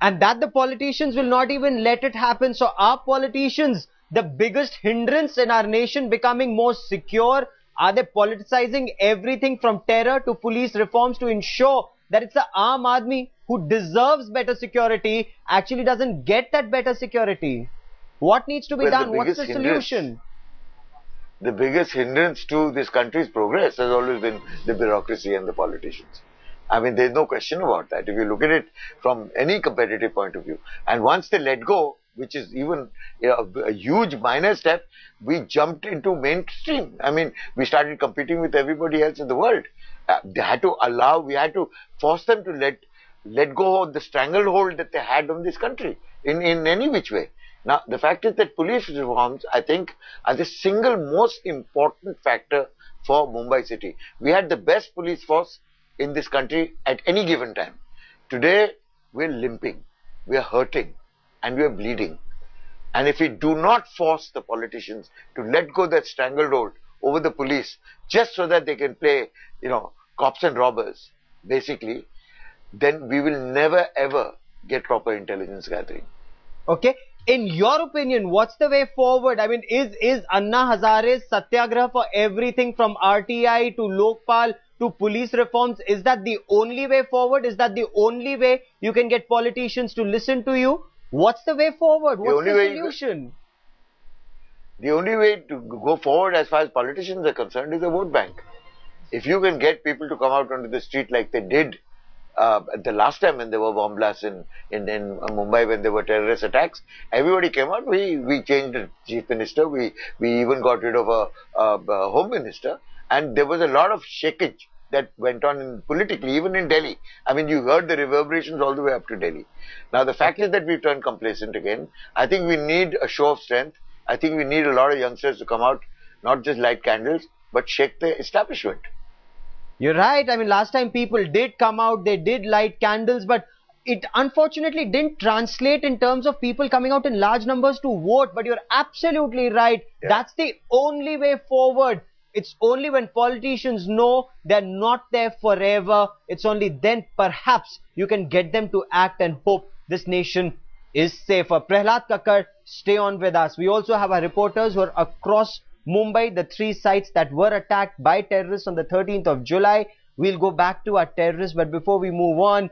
And that the politicians will not even let it happen. So are politicians the biggest hindrance in our nation becoming more secure? Are they politicizing everything from terror to police reforms to ensure that it's the Aam Aadmi who deserves better security actually doesn't get that better security? What needs to be done? What's the solution? The biggest hindrance to this country's progress has always been the bureaucracy and the politicians. I mean, there's no question about that. If you look at it from any competitive point of view, and once they let go, which is even a huge minor step, we jumped into mainstream. I mean, we started competing with everybody else in the world. They had to allow, we had to force them to let go of the stranglehold that they had on this country in any which way. Now, the fact is that police reforms, I think, are the single most important factor for Mumbai city. We had the best police force in this country at any given time. Today, we're limping, we're hurting, and we're bleeding. And if we do not force the politicians to let go that stranglehold over the police, just so that they can play, cops and robbers, basically, then we will never ever get proper intelligence gathering. Okay. In your opinion, what's the way forward? I mean, is Anna Hazare's satyagraha for everything from RTI to Lokpal to police reforms, is that the only way forward? Is that the only way you can get politicians to listen to you? What's the way forward? What's the solution? The only way to go forward as far as politicians are concerned is a vote bank. If you can get people to come out onto the street like they did the last time when there were bomb blasts in Mumbai, when there were terrorist attacks, everybody came out. We changed the chief minister. We even got rid of a home minister. And there was a lot of shakage that went on politically, even in Delhi. I mean, you heard the reverberations all the way up to Delhi. Now, the fact is that we've turned complacent again. I think we need a show of strength. I think we need a lot of youngsters to come out, not just light candles, but shake the establishment. You're right. I mean, last time people did come out, they did light candles, but it unfortunately didn't translate in terms of people coming out in large numbers to vote. But you're absolutely right. Yeah. That's the only way forward. It's only when politicians know they're not there forever, it's only then perhaps you can get them to act and hope this nation is safer. Prahlad Kakkar, stay on with us. We also have our reporters who are across Mumbai, the 3 sites that were attacked by terrorists on the 13th of July. We'll go back to our terrorists, but before we move on,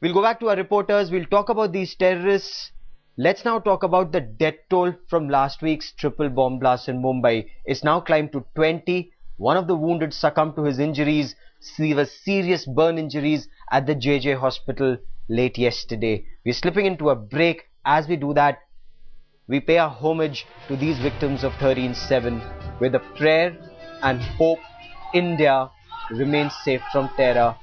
we'll go back to our reporters. We'll talk about these terrorists. Let's now talk about the death toll from last week's triple bomb blast in Mumbai. It's now climbed to 20. One of the wounded succumbed to his injuries. He was serious burn injuries at the JJ hospital late yesterday. We're slipping into a break. As we do that, we pay our homage to these victims of 13/7 with a prayer and hope India remains safe from terror.